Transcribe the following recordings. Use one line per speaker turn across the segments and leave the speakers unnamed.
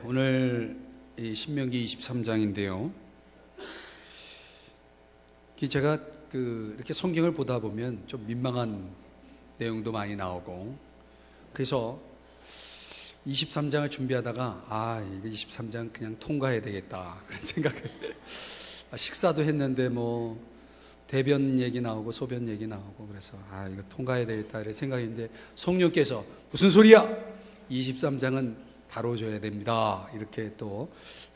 오늘 이 신명기 23장인데요. 제가 이렇게 성경을 보다 보면 좀 민망한 내용도 많이 나오고, 그래서 23장을 준비하다가 이거 23장 그냥 통과해야 되겠다 그런 생각을 식사도 했는데 뭐 대변 얘기 나오고 소변 얘기 나오고, 그래서 이거 통과해야 되겠다 이런 생각인데 성령께서 무슨 소리야? 23장은 다뤄줘야 됩니다. 이렇게 또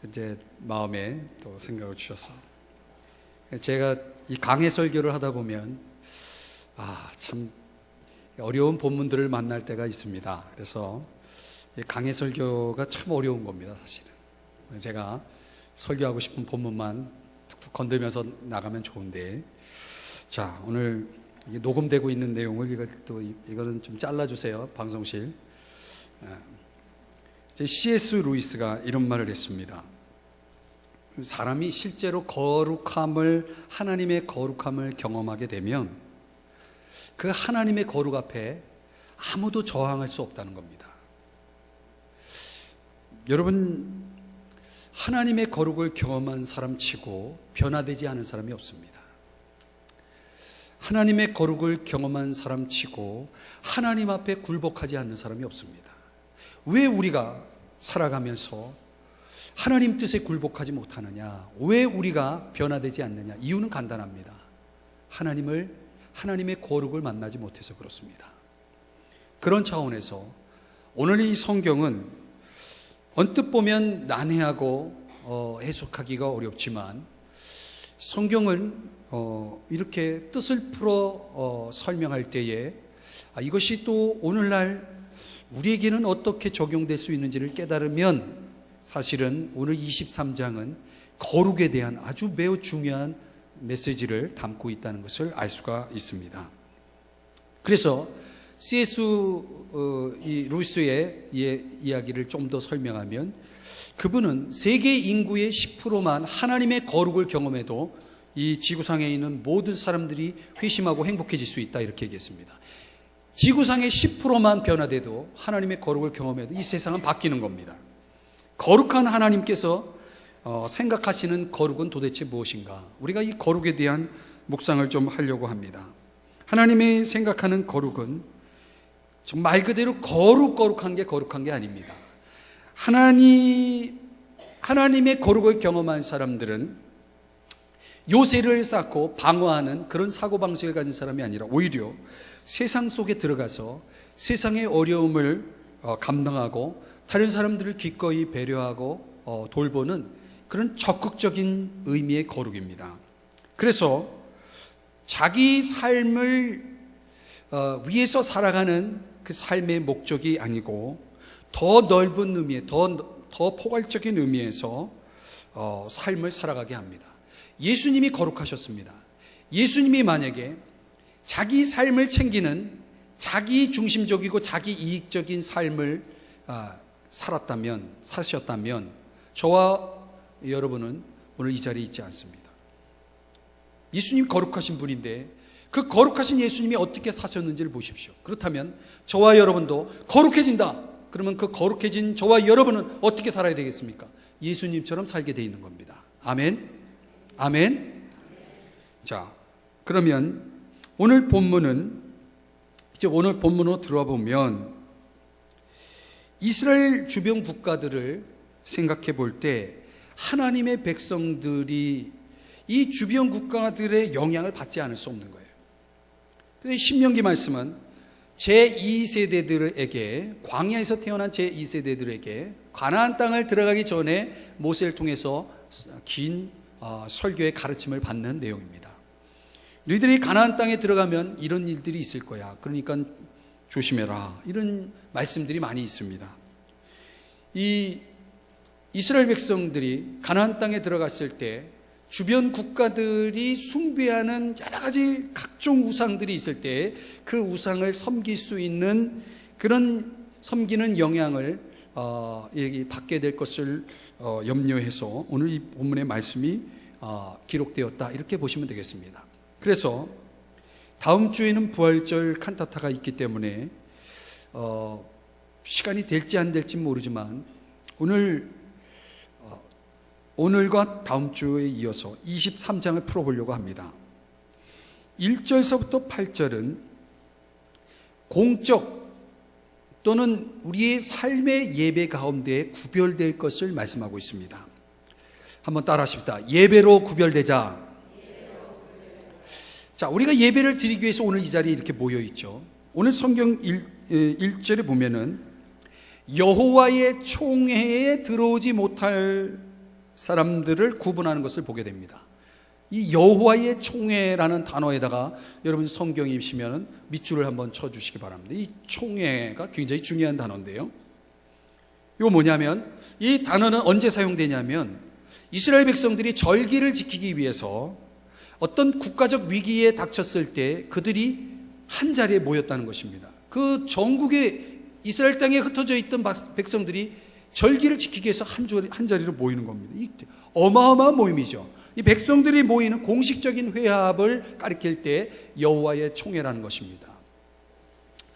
이제 마음에 또 생각을 주셨어. 제가 이 강해 설교를 하다 보면 참 어려운 본문들을 만날 때가 있습니다. 그래서 강해 설교가 참 어려운 겁니다, 사실은. 제가 설교하고 싶은 본문만 툭툭 건들면서 나가면 좋은데, 자, 오늘 녹음되고 있는 내용을 이거는 좀 잘라주세요, 방송실. C.S. 루이스가 이런 말을 했습니다. 사람이 실제로 하나님의 거룩함을 경험하게 되면 그 하나님의 거룩 앞에 아무도 저항할 수 없다는 겁니다. 여러분, 하나님의 거룩을 경험한 사람 치고 변화되지 않은 사람이 없습니다. 하나님의 거룩을 경험한 사람 치고 하나님 앞에 굴복하지 않는 사람이 없습니다. 왜 우리가 살아가면서 하나님 뜻에 굴복하지 못하느냐? 왜 우리가 변화되지 않느냐? 이유는 간단합니다. 하나님의 거룩을 만나지 못해서 그렇습니다. 그런 차원에서 오늘 이 성경은 언뜻 보면 난해하고 해석하기가 어렵지만, 성경은 이렇게 뜻을 풀어 설명할 때에 이것이 또 오늘날 우리에게는 어떻게 적용될 수 있는지를 깨달으면, 사실은 오늘 23장은 거룩에 대한 아주 매우 중요한 메시지를 담고 있다는 것을 알 수가 있습니다. 그래서 C.S. 루이스의 이야기를 좀 더 설명하면, 그분은 세계 인구의 10%만 하나님의 거룩을 경험해도 이 지구상에 있는 모든 사람들이 회심하고 행복해질 수 있다, 이렇게 얘기했습니다. 지구상의 10%만 변화돼도, 하나님의 거룩을 경험해도 이 세상은 바뀌는 겁니다. 거룩한 하나님께서 생각하시는 거룩은 도대체 무엇인가? 우리가 이 거룩에 대한 묵상을 좀 하려고 합니다. 하나님이 생각하는 거룩은 말 그대로 거룩한 게 아닙니다. 하나님의 거룩을 경험한 사람들은 요새를 쌓고 방어하는 그런 사고방식을 가진 사람이 아니라, 오히려 세상 속에 들어가서 세상의 어려움을 감당하고 다른 사람들을 기꺼이 배려하고 돌보는 그런 적극적인 의미의 거룩입니다. 그래서 자기 삶을 위해서 살아가는 그 삶의 목적이 아니고, 더 넓은 의미의, 더 포괄적인 의미에서 삶을 살아가게 합니다. 예수님이 거룩하셨습니다. 예수님이 만약에 자기 삶을 챙기는 자기 중심적이고 자기 이익적인 삶을 사셨다면 저와 여러분은 오늘 이 자리에 있지 않습니다. 예수님 거룩하신 분인데 그 거룩하신 예수님이 어떻게 사셨는지를 보십시오. 그렇다면 저와 여러분도 거룩해진다. 그러면 그 거룩해진 저와 여러분은 어떻게 살아야 되겠습니까? 예수님처럼 살게 돼 있는 겁니다. 아멘. 아멘. 자, 그러면 오늘 본문으로 들어와 보면, 이스라엘 주변 국가들을 생각해 볼 때 하나님의 백성들이 이 주변 국가들의 영향을 받지 않을 수 없는 거예요. 그래서 신명기 말씀은 제2세대들에게, 광야에서 태어난 제2세대들에게 가나안 땅을 들어가기 전에 모세를 통해서 긴 설교의 가르침을 받는 내용입니다. 너희들이 가나안 땅에 들어가면 이런 일들이 있을 거야. 그러니까 조심해라. 이런 말씀들이 많이 있습니다. 이 이스라엘 백성들이 가나안 땅에 들어갔을 때 주변 국가들이 숭배하는 여러 가지 각종 우상들이 있을 때 그 우상을 섬길 수 있는 그런 섬기는 영향을 받게 될 것을 염려해서 오늘 이 본문의 말씀이 기록되었다, 이렇게 보시면 되겠습니다. 그래서 다음 주에는 부활절 칸타타가 있기 때문에 시간이 될지 안 될지 모르지만 오늘과 다음 주에 이어서 23장을 풀어보려고 합니다. 1절서부터 8절은 공적 또는 우리의 삶의 예배 가운데 구별될 것을 말씀하고 있습니다. 한번 따라 하십시다. 예배로 구별되자. 자, 우리가 예배를 드리기 위해서 오늘 이 자리에 이렇게 모여 있죠. 오늘 성경 1절에 보면은 여호와의 총회에 들어오지 못할 사람들을 구분하는 것을 보게 됩니다. 이 여호와의 총회라는 단어에다가 여러분 성경이시면 밑줄을 한번 쳐주시기 바랍니다. 이 총회가 굉장히 중요한 단어인데요. 이거 뭐냐면 이 단어는 언제 사용되냐면 이스라엘 백성들이 절기를 지키기 위해서 어떤 국가적 위기에 닥쳤을 때 그들이 한 자리에 모였다는 것입니다. 그 전국의 이스라엘 땅에 흩어져 있던 백성들이 절기를 지키기 위해서 한 자리로 모이는 겁니다. 이 어마어마한 모임이죠. 이 백성들이 모이는 공식적인 회합을 가리킬 때 여호와의 총회라는 것입니다.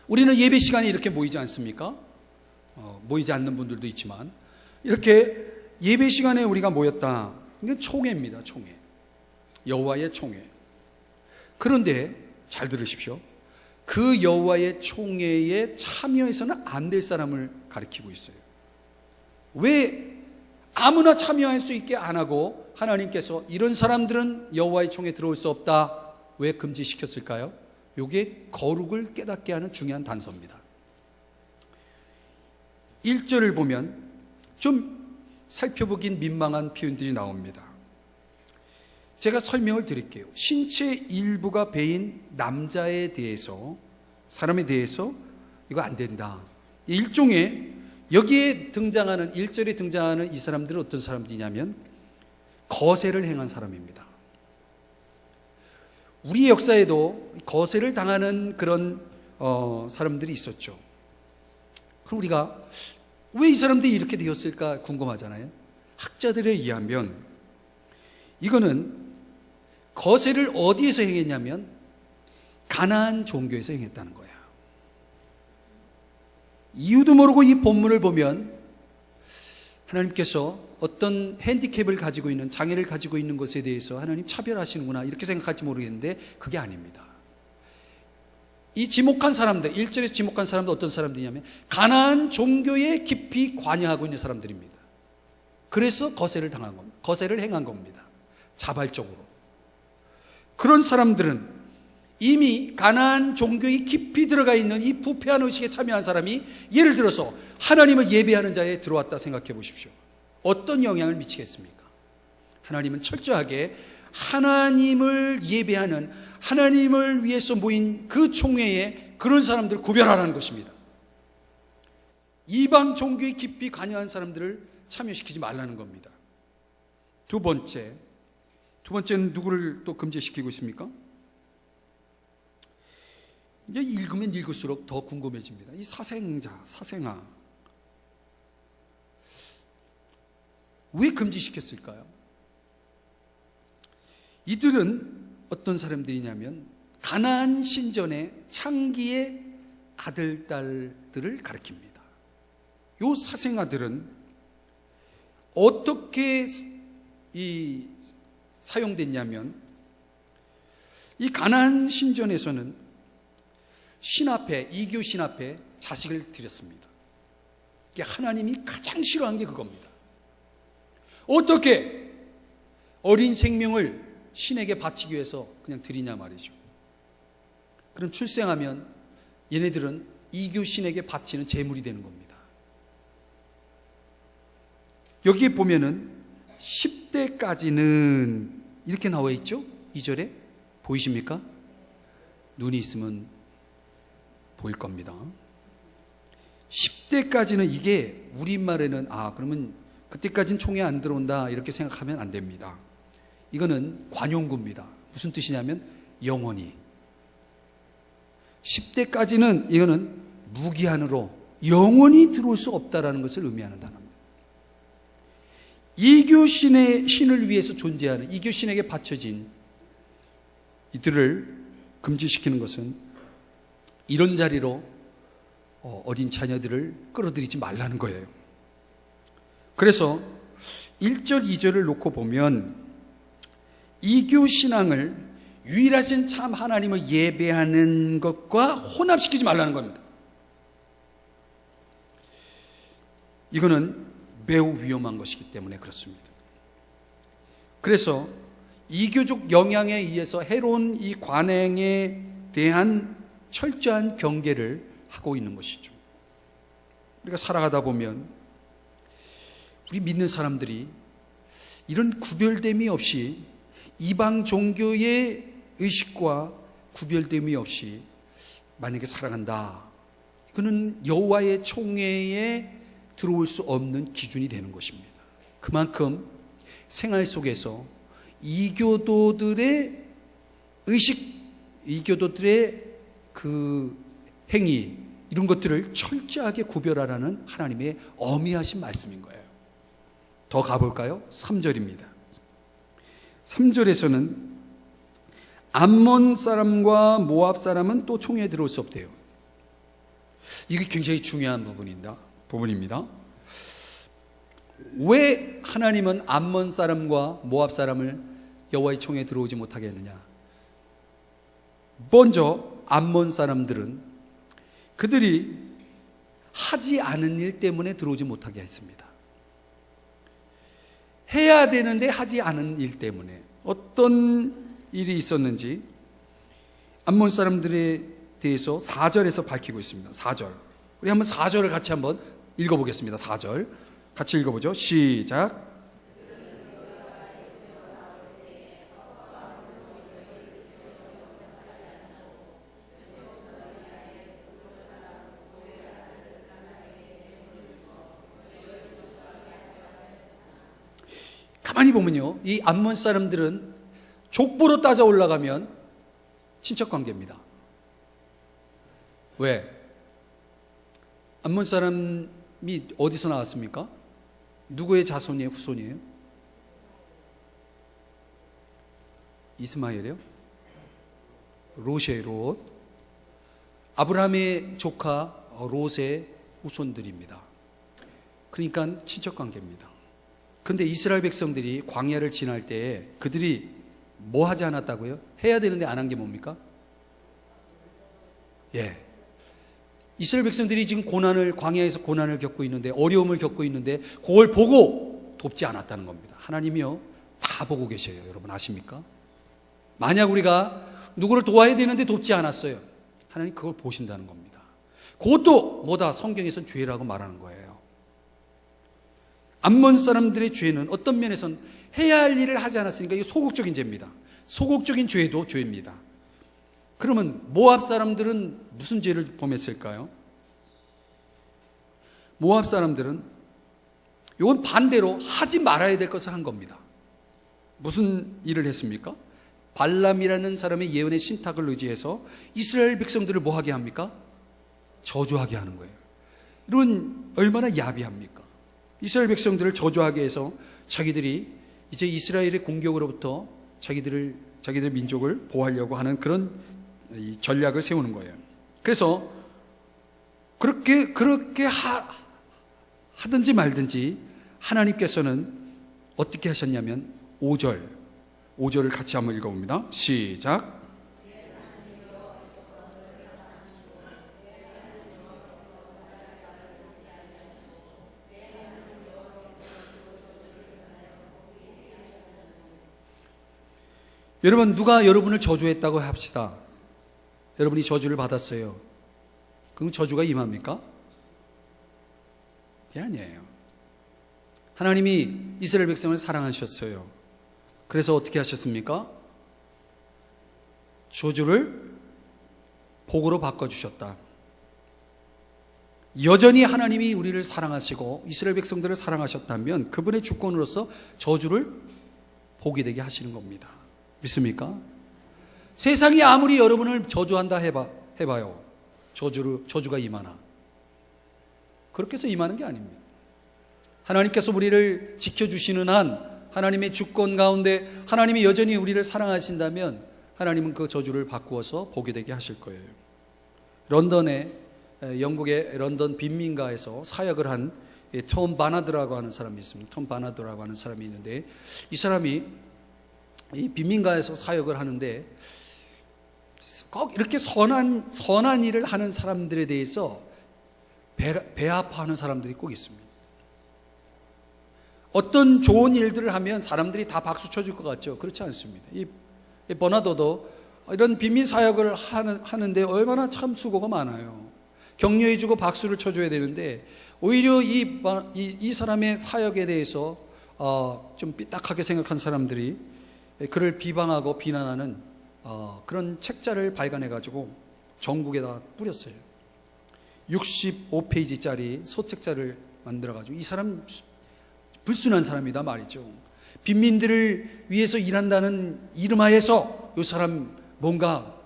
우리는 예배 시간에 이렇게 모이지 않습니까? 모이지 않는 분들도 있지만 이렇게 예배 시간에 우리가 모였다. 이게 총회입니다. 총회. 여호와의 총회. 그런데 잘 들으십시오. 그 여호와의 총회에 참여해서는 안 될 사람을 가리키고 있어요. 왜 아무나 참여할 수 있게 안 하고 하나님께서 이런 사람들은 여호와의 총회에 들어올 수 없다. 왜 금지시켰을까요? 이게 거룩을 깨닫게 하는 중요한 단서입니다. 1절을 보면 좀 살펴보긴 민망한 표현들이 나옵니다. 제가 설명을 드릴게요. 신체 일부가 배인 남자에 대해서, 사람에 대해서 이거 안 된다. 일종의 여기에 등장하는 1절에 등장하는 이 사람들은 어떤 사람들이냐면 거세를 행한 사람입니다. 우리 역사에도 거세를 당하는 그런 사람들이 있었죠. 그럼 우리가 왜 이 사람들이 이렇게 되었을까 궁금하잖아요. 학자들에 의하면 이거는 거세를 어디에서 행했냐면 가나안 종교에서 행했다는 거예요. 이유도 모르고 이 본문을 보면 하나님께서 어떤 핸디캡을 가지고 있는, 장애를 가지고 있는 것에 대해서 하나님 차별하시는구나 이렇게 생각할지 모르겠는데 그게 아닙니다. 이 지목한 사람들, 1절에서 지목한 사람들 어떤 사람들이냐면 가나안 종교에 깊이 관여하고 있는 사람들입니다. 그래서 거세를 당한 겁니다. 거세를 행한 겁니다. 자발적으로. 그런 사람들은 이미 가나안 종교에 깊이 들어가 있는 이 부패한 의식에 참여한 사람이 예를 들어서 하나님을 예배하는 자에 들어왔다 생각해 보십시오. 어떤 영향을 미치겠습니까? 하나님은 철저하게 하나님을 예배하는, 하나님을 위해서 모인 그 총회에 그런 사람들을 구별하라는 것입니다. 이방 종교에 깊이 관여한 사람들을 참여시키지 말라는 겁니다. 두 번째는 누구를 또 금지시키고 있습니까? 이제 읽으면 읽을수록 더 궁금해집니다. 이 사생자, 사생아. 왜 금지시켰을까요? 이들은 어떤 사람들이냐면 가나안 신전의 창기의 아들, 딸들을 가리킵니다. 이 사생아들은 어떻게 사용됐냐면 이 가나안 신전에서는 신 앞에, 이교 신 앞에 자식을 드렸습니다. 이게 하나님이 가장 싫어하는 게 그겁니다. 어떻게 어린 생명을 신에게 바치기 위해서 그냥 드리냐 말이죠. 그럼 출생하면 얘네들은 이교 신에게 바치는 제물이 되는 겁니다. 여기에 보면은 10대까지는 이렇게 나와 있죠? 2절에 보이십니까? 눈이 있으면 보일 겁니다. 10대까지는 이게 우리말에는 그러면 그때까지는 총회 안 들어온다 이렇게 생각하면 안 됩니다. 이거는 관용구입니다. 무슨 뜻이냐면 영원히. 10대까지는 이거는 무기한으로 영원히 들어올 수 없다라는 것을 의미하는 단어입니다. 신을 위해서 존재하는 이교신에게 바쳐진 이들을 금지시키는 것은 이런 자리로 어린 자녀들을 끌어들이지 말라는 거예요. 그래서 1절, 2절을 놓고 보면 이교 신앙을 유일하신 참 하나님을 예배하는 것과 혼합시키지 말라는 겁니다. 이거는 매우 위험한 것이기 때문에 그렇습니다. 그래서 이교적 영향에 의해서 해로운 이 관행에 대한 철저한 경계를 하고 있는 것이죠. 우리가 살아가다 보면 우리 믿는 사람들이 이런 구별됨이 없이 이방 종교의 의식과 구별됨이 없이 만약에 살아간다, 그는 여호와의 총회에 들어올 수 없는 기준이 되는 것입니다. 그만큼 생활 속에서 이교도들의 의식, 이교도들의 그 행위, 이런 것들을 철저하게 구별하라는 하나님의 엄히하신 말씀인 거예요. 더 가볼까요? 3절입니다. 3절에서는 암몬 사람과 모압 사람은 또 총회에 들어올 수 없대요. 이게 굉장히 중요한 부분입니다. 왜 하나님은 암몬 사람과 모압 사람을 여호와의 총회에 들어오지 못하게 했느냐? 먼저 암몬 사람들은 그들이 하지 않은 일 때문에 들어오지 못하게 했습니다. 해야 되는데 하지 않은 일 때문에. 어떤 일이 있었는지 암몬 사람들에 대해서 4절에서 밝히고 있습니다. 4절. 우리 한번 4절을 같이 한번 읽어보겠습니다. 4절 같이 읽어보죠. 시작. 가만히 보면요, 이 암몬 사람들은 족보로 따져 올라가면 친척 관계입니다. 왜? 암몬 사람이 어디서 나왔습니까? 누구의 자손이에요? 후손이에요? 이스마엘이요? 롯이에요. 롯. 아브라함의 조카 롯의 후손들입니다. 그러니까 친척 관계입니다. 그런데 이스라엘 백성들이 광야를 지날 때 그들이 뭐 하지 않았다고요? 해야 되는데 안 한 게 뭡니까? 예. 이스라엘 백성들이 지금 광야에서 고난을 겪고 있는데, 어려움을 겪고 있는데, 그걸 보고 돕지 않았다는 겁니다. 하나님이요, 다 보고 계셔요. 여러분 아십니까? 만약 우리가 누구를 도와야 되는데 돕지 않았어요, 하나님 그걸 보신다는 겁니다. 그것도 뭐다? 성경에서는 죄라고 말하는 거예요. 암몬 사람들의 죄는 어떤 면에서는 해야 할 일을 하지 않았으니까 이게 소극적인 죄입니다. 소극적인 죄도 죄입니다. 그러면 모압 사람들은 무슨 죄를 범했을까요? 모압 사람들은 이건 반대로 하지 말아야 될 것을 한 겁니다. 무슨 일을 했습니까? 발람이라는 사람의 예언의 신탁을 의지해서 이스라엘 백성들을 뭐 하게 합니까? 저주하게 하는 거예요. 이런 얼마나 야비합니까? 이스라엘 백성들을 저주하게 해서 자기들이 이제 이스라엘의 공격으로부터 자기들 민족을 보호하려고 하는 그런 전략을 세우는 거예요. 그래서 그렇게 하든지 말든지 하나님께서는 어떻게 하셨냐면 5절을 같이 한번 읽어봅니다. 시작. 여러분, 누가 여러분을 저주했다고 합시다. 여러분이 저주를 받았어요. 그럼 저주가 임합니까? 그게 아니에요. 하나님이 이스라엘 백성을 사랑하셨어요. 그래서 어떻게 하셨습니까? 저주를 복으로 바꿔주셨다. 여전히 하나님이 우리를 사랑하시고 이스라엘 백성들을 사랑하셨다면 그분의 주권으로서 저주를 복이 되게 하시는 겁니다. 믿습니까? 세상이 아무리 여러분을 저주한다 해봐요. 저주가 임하나? 그렇게 해서 임하는 게 아닙니다. 하나님께서 우리를 지켜주시는 한, 하나님의 주권 가운데 하나님이 여전히 우리를 사랑하신다면 하나님은 그 저주를 바꾸어서 복이 되게 하실 거예요. 영국의 런던 빈민가에서 사역을 한 톰 바나드라고 하는 사람이 있습니다. 톰 바나드라고 하는 사람이 있는데, 이 사람이 이 빈민가에서 사역을 하는데 꼭 이렇게 선한 일을 하는 사람들에 대해서 배 아파하는 사람들이 꼭 있습니다. 어떤 좋은 일들을 하면 사람들이 다 박수 쳐줄 것 같죠? 그렇지 않습니다. 이 버나도도 이런 빈민 사역을 하는데 얼마나 참 수고가 많아요. 격려해주고 박수를 쳐줘야 되는데, 오히려 이 사람의 사역에 대해서 좀 삐딱하게 생각한 사람들이 그를 비방하고 비난하는 그런 책자를 발간해가지고 전국에다 뿌렸어요. 65페이지짜리 소책자를 만들어가지고, 이 사람 불순한 사람이다 말이죠. 빈민들을 위해서 일한다는 이름하에서 이 사람 뭔가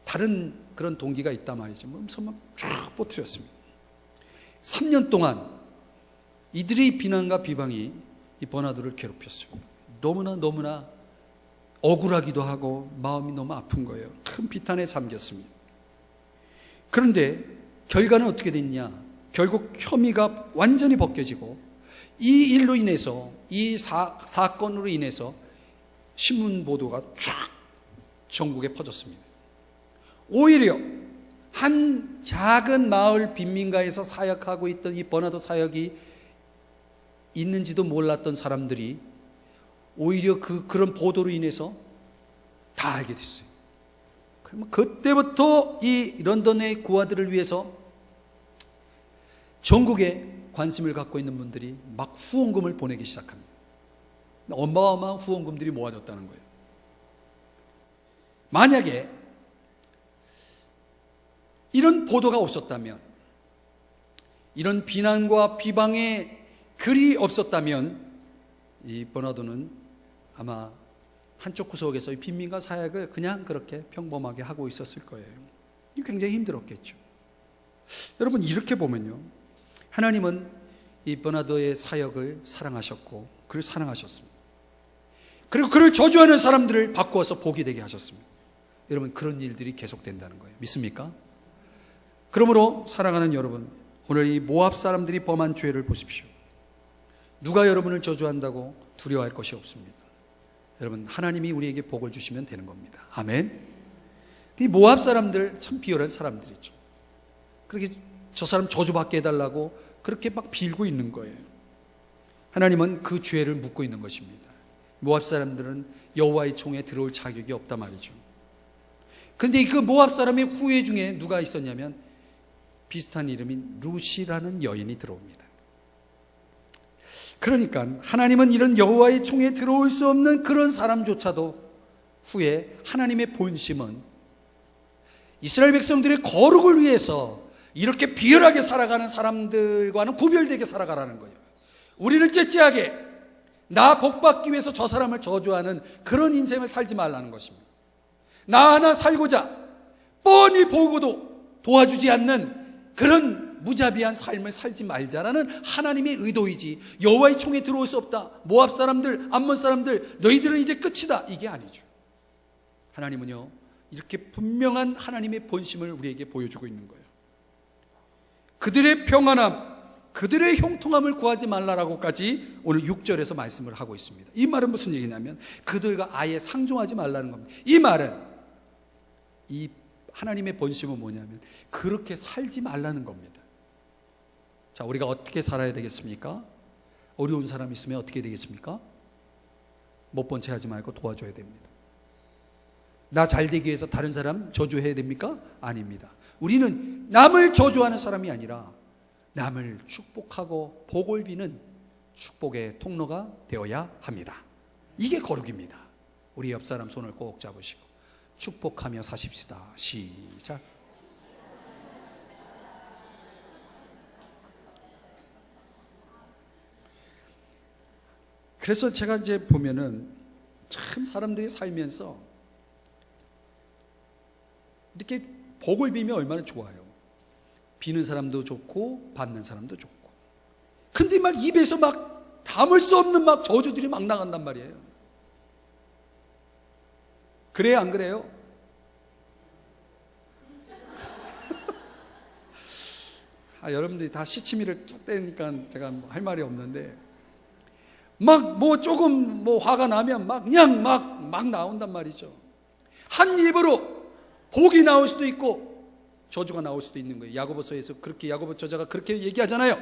다른 그런 동기가 있다 말이죠. 그래서 막 쫙 뻗뜨렸습니다. 3년 동안 이들의 비난과 비방이 이 버나도를 괴롭혔습니다. 너무나 억울하기도 하고 마음이 너무 아픈 거예요. 큰 비탄에 잠겼습니다. 그런데 결과는 어떻게 됐냐? 결국 혐의가 완전히 벗겨지고, 이 일로 인해서, 이 사건으로 인해서 신문 보도가 쫙 전국에 퍼졌습니다. 오히려 한 작은 마을 빈민가에서 사역하고 있던 이 버나도 사역이 있는지도 몰랐던 사람들이 오히려 그런 보도로 인해서 다 알게 됐어요. 그때부터 이 런던의 고아들을 위해서 전국에 관심을 갖고 있는 분들이 막 후원금을 보내기 시작합니다. 어마어마한 후원금들이 모아졌다는 거예요. 만약에 이런 보도가 없었다면, 이런 비난과 비방의 글이 없었다면, 이 버나도는 아마 한쪽 구석에서 이 빈민가 사역을 그냥 그렇게 평범하게 하고 있었을 거예요. 굉장히 힘들었겠죠. 여러분, 이렇게 보면요, 하나님은 이 버나도의 사역을 사랑하셨고 그를 사랑하셨습니다. 그리고 그를 저주하는 사람들을 바꾸어서 복이 되게 하셨습니다. 여러분, 그런 일들이 계속된다는 거예요. 믿습니까? 그러므로 사랑하는 여러분, 오늘 이 모압 사람들이 범한 죄를 보십시오. 누가 여러분을 저주한다고 두려워할 것이 없습니다. 여러분, 하나님이 우리에게 복을 주시면 되는 겁니다. 아멘. 이 모압 사람들 참 비열한 사람들이죠. 그렇게 저 사람 저주받게 해달라고 그렇게 막 빌고 있는 거예요. 하나님은 그 죄를 묻고 있는 것입니다. 모압 사람들은 여호와의 총에 들어올 자격이 없단 말이죠. 그런데 그 모압 사람의 후예 중에 누가 있었냐면, 비슷한 이름인 루시라는 여인이 들어옵니다. 그러니까 하나님은 이런 여호와의 총에 들어올 수 없는 그런 사람조차도 후에 하나님의 본심은 이스라엘 백성들의 거룩을 위해서 이렇게 비열하게 살아가는 사람들과는 구별되게 살아가라는 거예요. 우리는 째째하게 나 복받기 위해서 저 사람을 저주하는 그런 인생을 살지 말라는 것입니다. 나 하나 살고자 뻔히 보고도 도와주지 않는 그런 무자비한 삶을 살지 말자라는 하나님의 의도이지, 여호와의 총에 들어올 수 없다, 모압 사람들, 암몬 사람들, 너희들은 이제 끝이다, 이게 아니죠. 하나님은요, 이렇게 분명한 하나님의 본심을 우리에게 보여주고 있는 거예요. 그들의 평안함, 그들의 형통함을 구하지 말라라고까지 오늘 6절에서 말씀을 하고 있습니다. 이 말은 무슨 얘기냐면, 그들과 아예 상종하지 말라는 겁니다. 이 말은, 이 하나님의 본심은 뭐냐면 그렇게 살지 말라는 겁니다. 자, 우리가 어떻게 살아야 되겠습니까? 어려운 사람 있으면 어떻게 되겠습니까? 못 본 채 하지 말고 도와줘야 됩니다. 나 잘 되기 위해서 다른 사람 저주해야 됩니까? 아닙니다. 우리는 남을 저주하는 사람이 아니라 남을 축복하고 복을 비는 축복의 통로가 되어야 합니다. 이게 거룩입니다. 우리 옆 사람 손을 꼭 잡으시고 축복하며 사십시다. 시작. 그래서 제가 이제 보면은 참 사람들이 살면서 이렇게 복을 비면 얼마나 좋아요. 비는 사람도 좋고 받는 사람도 좋고. 근데 막 입에서 막 담을 수 없는 막 저주들이 막 나간단 말이에요. 그래요, 안 그래요? 여러분들이 다 시치미를 뚝 떼니까 제가 할 말이 없는데, 막 뭐 조금 뭐 화가 나면 막 그냥 막 나온단 말이죠. 한 입으로 복이 나올 수도 있고 저주가 나올 수도 있는 거예요. 야고보서에서 그렇게, 야고보 저자가 그렇게 얘기하잖아요.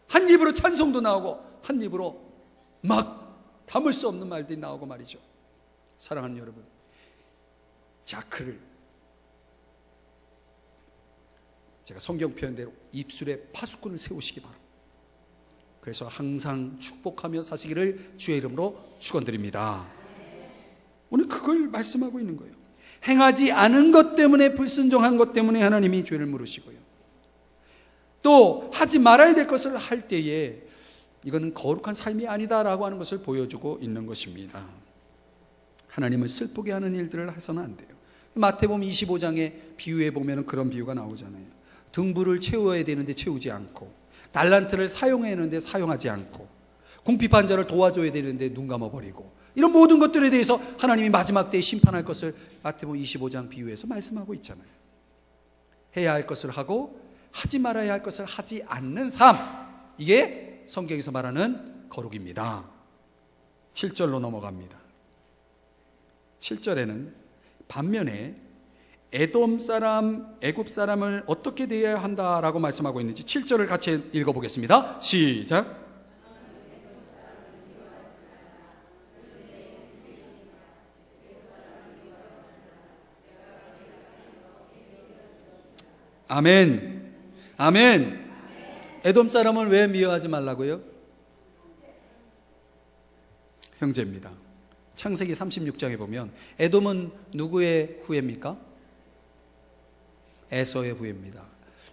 한 입으로 찬송도 나오고 한 입으로 막 담을 수 없는 말들이 나오고 말이죠. 사랑하는 여러분, 자크를, 제가 성경 표현대로 입술에 파수꾼을 세우시기 바랍니다. 그래서 항상 축복하며 사시기를 주의 이름으로 축원드립니다. 오늘 그걸 말씀하고 있는 거예요. 행하지 않은 것 때문에, 불순종한 것 때문에 하나님이 죄를 물으시고요, 또 하지 말아야 될 것을 할 때에 이거는 거룩한 삶이 아니다라고 하는 것을 보여주고 있는 것입니다. 하나님을 슬프게 하는 일들을 해서는 안 돼요. 마태복음 25장에 비유해 보면 그런 비유가 나오잖아요. 등불을 채워야 되는데 채우지 않고, 달란트를 사용해야 하는데 사용하지 않고, 궁핍한 자를 도와줘야 되는데 눈 감아버리고, 이런 모든 것들에 대해서 하나님이 마지막 때에 심판할 것을 마태복음 25장 비유해서 말씀하고 있잖아요. 해야 할 것을 하고 하지 말아야 할 것을 하지 않는 삶, 이게 성경에서 말하는 거룩입니다. 7절로 넘어갑니다. 7절에는 반면에 에돔 사람, 애굽 사람을 어떻게 대해야 한다라고 말씀하고 있는지 7절을 같이 읽어보겠습니다. 시작. 아멘. 아멘. 에돔 사람을 왜 미워하지 말라고요? 형제입니다. 창세기 36장에 보면 에돔은 누구의 후예입니까? 에서의 후예입니다.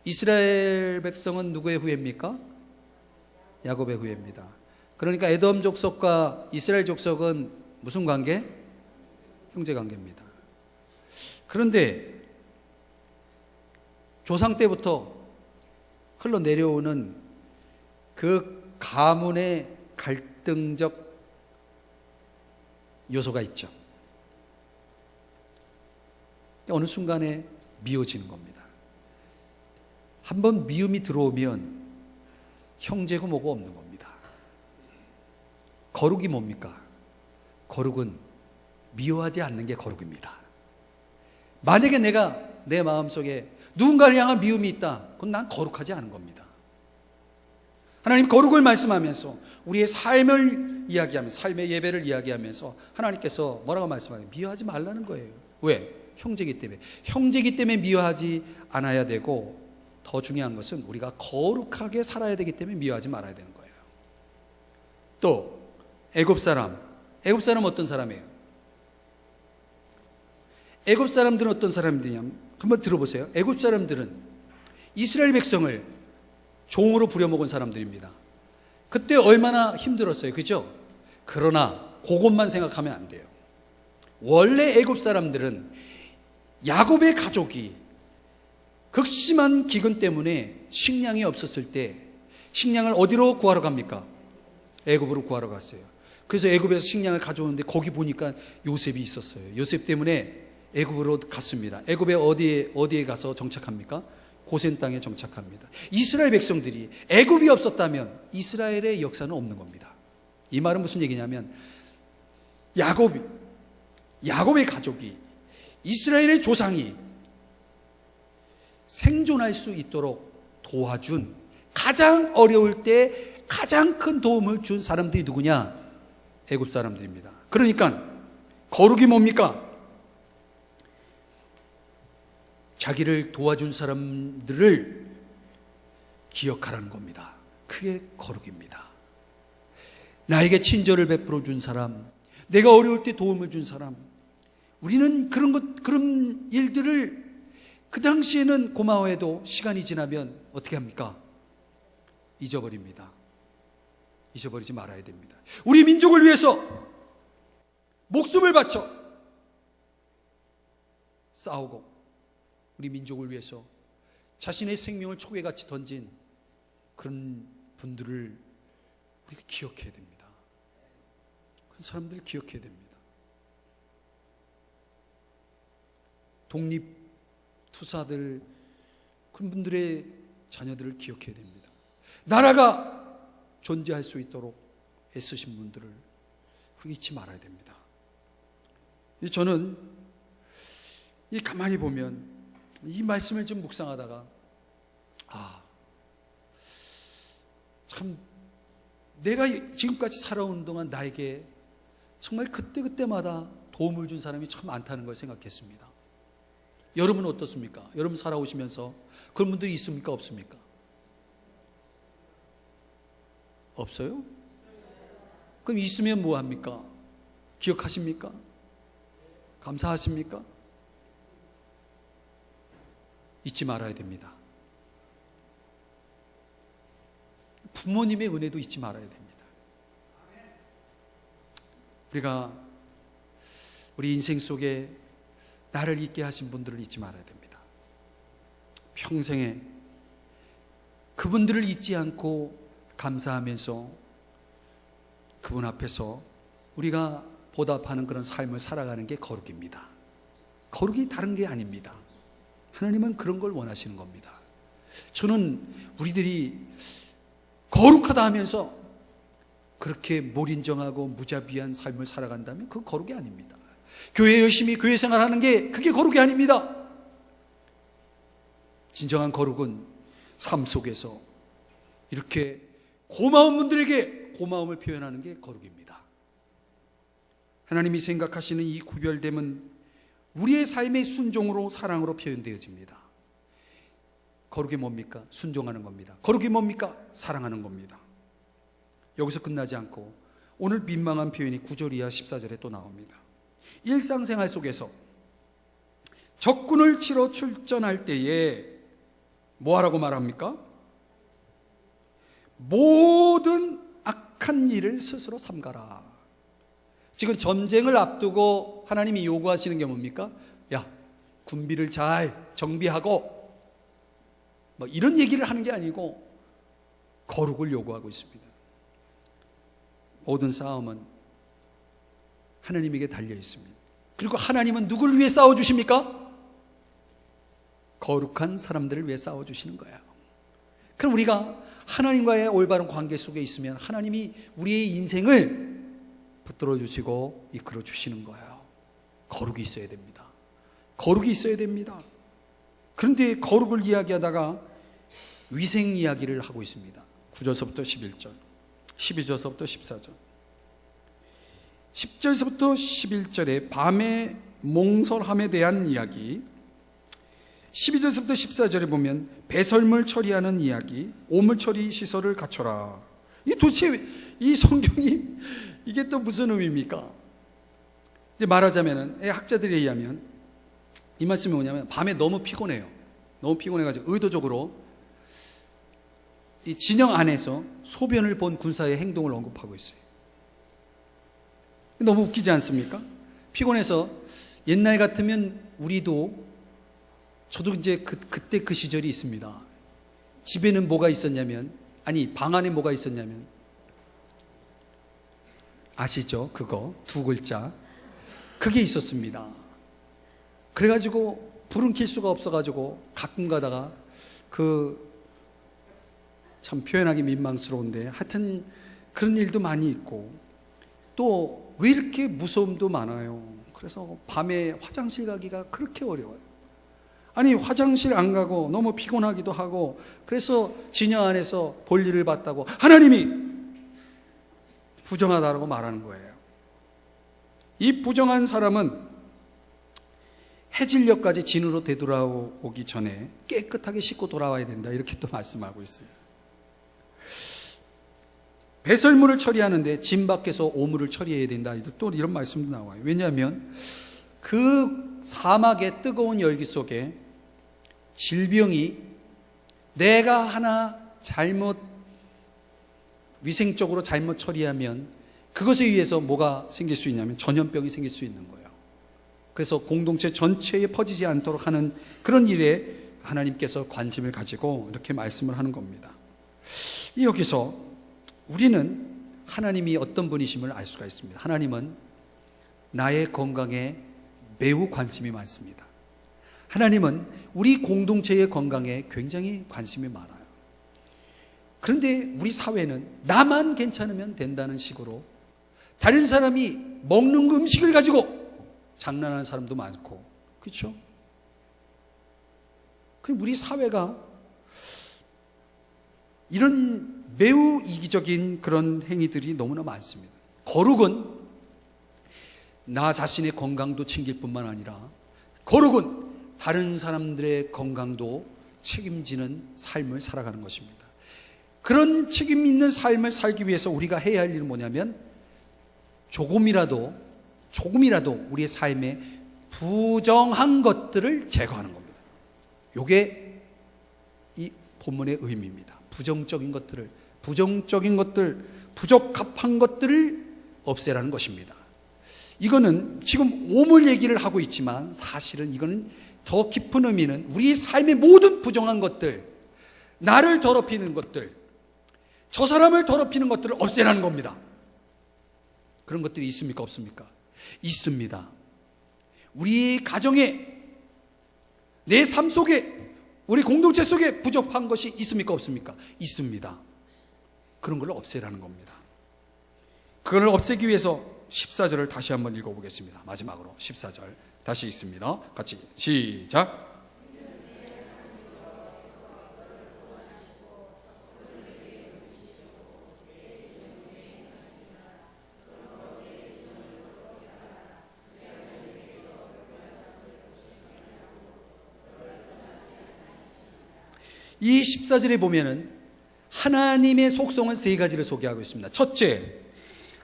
이스라엘 백성은 누구의 후예입니까? 야곱의 후예입니다. 그러니까 에돔 족속과 이스라엘 족속은 무슨 관계? 형제 관계입니다. 그런데 조상 때부터 흘러내려오는 그 가문의 갈등적 요소가 있죠. 어느 순간에 미워지는 겁니다. 한번 미움이 들어오면 형제고 뭐고 없는 겁니다. 거룩이 뭡니까? 거룩은 미워하지 않는 게 거룩입니다. 만약에 내가 내 마음속에 누군가를 향한 미움이 있다, 그건 난 거룩하지 않은 겁니다. 하나님 거룩을 말씀하면서 우리의 삶을 이야기하면서, 삶의 예배를 이야기하면서 하나님께서 뭐라고 말씀하세요? 미워하지 말라는 거예요. 왜? 형제이기 때문에. 형제이기 때문에 미워하지 않아야 되고, 더 중요한 것은 우리가 거룩하게 살아야 되기 때문에 미워하지 말아야 되는 거예요. 또 애굽 사람, 애굽 사람 어떤 사람이에요? 애굽 사람들은 어떤 사람들이냐면, 한번 들어보세요. 애굽 사람들은 이스라엘 백성을 종으로 부려먹은 사람들입니다. 그때 얼마나 힘들었어요, 그죠? 그러나 그것만 생각하면 안 돼요. 원래 애굽 사람들은 야곱의 가족이 극심한 기근 때문에 식량이 없었을 때 식량을 어디로 구하러 갑니까? 애굽으로 구하러 갔어요. 그래서 애굽에서 식량을 가져오는데 거기 보니까 요셉이 있었어요. 요셉 때문에 애굽으로 갔습니다. 애굽에 어디에 가서 정착합니까? 고센 땅에 정착합니다. 이스라엘 백성들이 애굽이 없었다면 이스라엘의 역사는 없는 겁니다. 이 말은 무슨 얘기냐면, 야곱의 가족이, 이스라엘의 조상이 생존할 수 있도록 도와준, 가장 어려울 때 가장 큰 도움을 준 사람들이 누구냐? 애굽 사람들입니다. 그러니까 거룩이 뭡니까? 자기를 도와준 사람들을 기억하라는 겁니다. 그게 거룩입니다. 나에게 친절을 베풀어 준 사람, 내가 어려울 때 도움을 준 사람, 우리는 그런 일들을 그 당시에는 고마워해도 시간이 지나면 어떻게 합니까? 잊어버립니다. 잊어버리지 말아야 됩니다. 우리 민족을 위해서 목숨을 바쳐 싸우고, 우리 민족을 위해서 자신의 생명을 초계같이 던진 그런 분들을 우리가 기억해야 됩니다. 그런 사람들을 기억해야 됩니다. 독립투사들, 그런 분들의 자녀들을 기억해야 됩니다. 나라가 존재할 수 있도록 애쓰신 분들을 우리 잊지 말아야 됩니다. 저는 가만히 보면 이 말씀을 좀 묵상하다가 참 내가 지금까지 살아온 동안 나에게 정말 그때그때마다 도움을 준 사람이 참 많다는 걸 생각했습니다. 여러분은 어떻습니까? 여러분 살아오시면서 그런 분들이 있습니까? 없습니까? 없어요? 그럼 있으면 뭐 합니까? 기억하십니까? 감사하십니까? 잊지 말아야 됩니다. 부모님의 은혜도 잊지 말아야 됩니다. 우리가 우리 인생 속에 나를 있게 하신 분들을 잊지 말아야 됩니다. 평생에 그분들을 잊지 않고 감사하면서 그분 앞에서 우리가 보답하는 그런 삶을 살아가는 게 거룩입니다. 거룩이 다른 게 아닙니다. 하나님은 그런 걸 원하시는 겁니다. 저는 우리들이 거룩하다 하면서 그렇게 몰인정하고 무자비한 삶을 살아간다면 그건 거룩이 아닙니다. 교회 열심히 교회 생활하는 게 그게 거룩이 아닙니다. 진정한 거룩은 삶 속에서 이렇게 고마운 분들에게 고마움을 표현하는 게 거룩입니다. 하나님이 생각하시는 이 구별됨은 우리의 삶의 순종으로 사랑으로 표현되어집니다. 거룩이 뭡니까? 순종하는 겁니다. 거룩이 뭡니까? 사랑하는 겁니다. 여기서 끝나지 않고 오늘 민망한 표현이 9절 이하 14절에 또 나옵니다. 일상생활 속에서 적군을 치러 출전할 때에 뭐하라고 말합니까? 모든 악한 일을 스스로 삼가라. 지금 전쟁을 앞두고 하나님이 요구하시는 게 뭡니까? 야, 군비를 잘 정비하고 뭐 이런 얘기를 하는 게 아니고 거룩을 요구하고 있습니다. 모든 싸움은 하나님에게 달려 있습니다. 그리고 하나님은 누구를 위해 싸워주십니까? 거룩한 사람들을 위해 싸워주시는 거예요. 그럼 우리가 하나님과의 올바른 관계 속에 있으면 하나님이 우리의 인생을 붙들어 주시고 이끌어 주시는 거예요. 거룩이 있어야 됩니다. 거룩이 있어야 됩니다. 그런데 거룩을 이야기하다가 위생 이야기를 하고 있습니다. 9절서부터 11절, 12절서부터 14절, 10절서부터 11절에 밤의 몽설함에 대한 이야기, 12절서부터 14절에 보면 배설물 처리하는 이야기, 오물 처리 시설을 갖춰라. 이 도대체 이 성경이 이게 또 무슨 의미입니까? 이제 말하자면은 학자들에 의하면 이 말씀이 뭐냐면 밤에 너무 피곤해요. 너무 피곤해가지고 의도적으로 이 진영 안에서 소변을 본 군사의 행동을 언급하고 있어요. 너무 웃기지 않습니까? 피곤해서 옛날 같으면 우리도 저도 이제 그때 그 시절이 있습니다. 집에는 뭐가 있었냐면, 아니 방 안에 뭐가 있었냐면, 아시죠? 그거 두 글자 그게 있었습니다. 그래가지고 불은 켤 수가 없어가지고 가끔 가다가 참 표현하기 민망스러운데 하여튼 그런 일도 많이 있고, 또 왜 이렇게 무서움도 많아요. 그래서 밤에 화장실 가기가 그렇게 어려워요. 아니 화장실 안 가고 너무 피곤하기도 하고, 그래서 진영 안에서 볼일을 봤다고 하나님이 부정하다라고 말하는 거예요. 이 부정한 사람은 해질녘까지 진으로 되돌아오기 전에 깨끗하게 씻고 돌아와야 된다, 이렇게 또 말씀하고 있어요. 배설물을 처리하는데 진 밖에서 오물을 처리해야 된다, 또 이런 말씀도 나와요. 왜냐하면 그 사막의 뜨거운 열기 속에 질병이 내가 하나 위생적으로 잘못 처리하면 그것에 의해서 뭐가 생길 수 있냐면 전염병이 생길 수 있는 거예요. 그래서 공동체 전체에 퍼지지 않도록 하는 그런 일에 하나님께서 관심을 가지고 이렇게 말씀을 하는 겁니다. 여기서 우리는 하나님이 어떤 분이심을 알 수가 있습니다. 하나님은 나의 건강에 매우 관심이 많습니다. 하나님은 우리 공동체의 건강에 굉장히 관심이 많아요. 그런데 우리 사회는 나만 괜찮으면 된다는 식으로 다른 사람이 먹는 음식을 가지고 장난하는 사람도 많고, 그렇죠? 우리 사회가 이런 매우 이기적인 그런 행위들이 너무나 많습니다. 거룩은 나 자신의 건강도 챙길 뿐만 아니라 거룩은 다른 사람들의 건강도 책임지는 삶을 살아가는 것입니다. 그런 책임 있는 삶을 살기 위해서 우리가 해야 할 일은 뭐냐면 조금이라도 우리의 삶에 부정한 것들을 제거하는 겁니다. 이게 이 본문의 의미입니다. 부정적인 것들, 부적합한 것들을 없애라는 것입니다. 이거는 지금 오물 얘기를 하고 있지만 사실은 이거는 더 깊은 의미는 우리 삶의 모든 부정한 것들, 나를 더럽히는 것들, 저 사람을 더럽히는 것들을 없애라는 겁니다. 그런 것들이 있습니까? 없습니까? 있습니다. 우리 가정에, 내 삶 속에, 우리 공동체 속에 부족한 것이 있습니까? 없습니까? 있습니다. 그런 걸 없애라는 겁니다. 그걸 없애기 위해서 14절을 다시 한번 읽어보겠습니다. 마지막으로 14절 다시 읽습니다. 같이 시작. 이 14절에 보면은 하나님의 속성은 세 가지를 소개하고 있습니다. 첫째,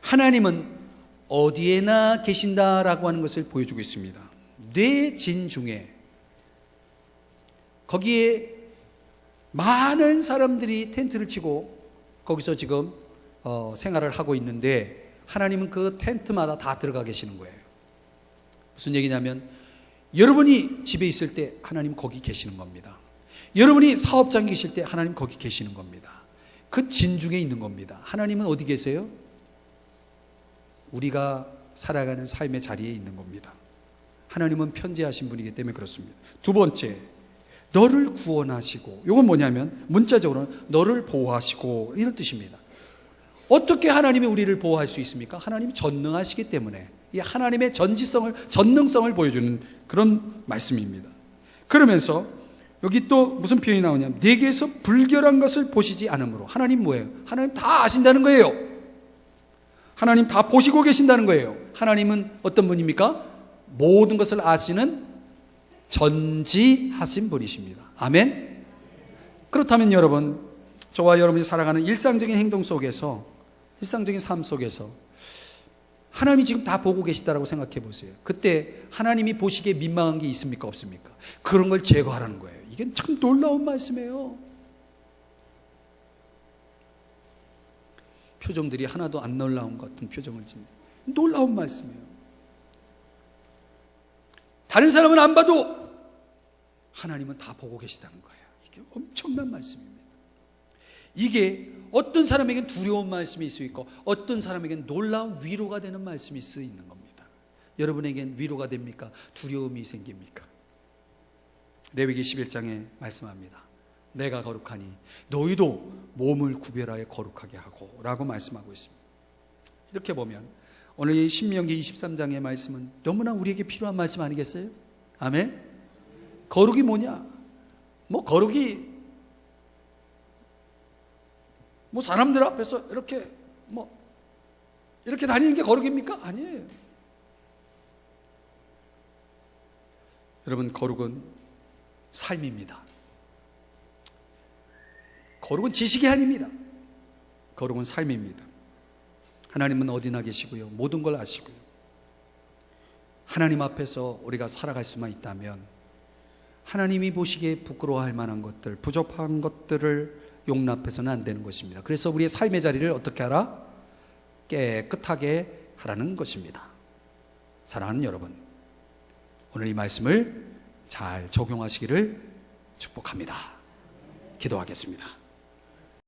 하나님은 어디에나 계신다라고 하는 것을 보여주고 있습니다. 내 진중에, 거기에 많은 사람들이 텐트를 치고 거기서 지금 생활을 하고 있는데 하나님은 그 텐트마다 다 들어가 계시는 거예요. 무슨 얘기냐면 여러분이 집에 있을 때 하나님 거기 계시는 겁니다. 여러분이 사업장에 계실 때 하나님 거기 계시는 겁니다. 그 진중에 있는 겁니다. 하나님은 어디 계세요? 우리가 살아가는 삶의 자리에 있는 겁니다. 하나님은 편재하신 분이기 때문에 그렇습니다. 두 번째, 너를 구원하시고, 이건 뭐냐면 문자적으로는 너를 보호하시고 이런 뜻입니다. 어떻게 하나님이 우리를 보호할 수 있습니까? 하나님이 전능하시기 때문에 이 하나님의 전능성을 보여주는 그런 말씀입니다. 그러면서 여기 또 무슨 표현이 나오냐면 내게서 불결한 것을 보시지 않으므로, 하나님 뭐예요? 하나님 다 아신다는 거예요. 하나님 다 보시고 계신다는 거예요. 하나님은 어떤 분입니까? 모든 것을 아시는 전지하신 분이십니다. 아멘. 그렇다면 여러분, 저와 여러분이 살아가는 일상적인 행동 속에서, 일상적인 삶 속에서 하나님이 지금 다 보고 계시다라고 생각해 보세요. 그때 하나님이 보시기에 민망한 게 있습니까? 없습니까? 그런 걸 제거하라는 거예요. 이게 참 놀라운 말씀이에요. 표정들이 하나도 안 놀라운 것 같은 표정을 짓는 놀라운 말씀이에요. 다른 사람은 안 봐도 하나님은 다 보고 계시다는 거예요. 이게 엄청난 말씀입니다. 이게 어떤 사람에겐 두려운 말씀일 수 있고 어떤 사람에겐 놀라운 위로가 되는 말씀일 수 있는 겁니다. 여러분에겐 위로가 됩니까? 두려움이 생깁니까? 레위기 11장에 말씀합니다. 내가 거룩하니 너희도 몸을 구별하여 거룩하게 하고 라고 말씀하고 있습니다. 이렇게 보면 오늘 이 신명기 23장의 말씀은 너무나 우리에게 필요한 말씀 아니겠어요? 아멘? 거룩이 뭐냐? 거룩이 사람들 앞에서 이렇게 다니는 게 거룩입니까? 아니에요. 여러분, 거룩은 삶입니다. 거룩은 지식이 아닙니다. 거룩은 삶입니다. 하나님은 어디나 계시고요, 모든 걸 아시고요. 하나님 앞에서 우리가 살아갈 수만 있다면 하나님이 보시기에 부끄러워할 만한 것들, 부족한 것들을 용납해서는 안 되는 것입니다. 그래서 우리의 삶의 자리를 어떻게 하라? 깨끗하게 하라는 것입니다. 사랑하는 여러분, 오늘 이 말씀을 잘 적용하시기를 축복합니다. 기도하겠습니다.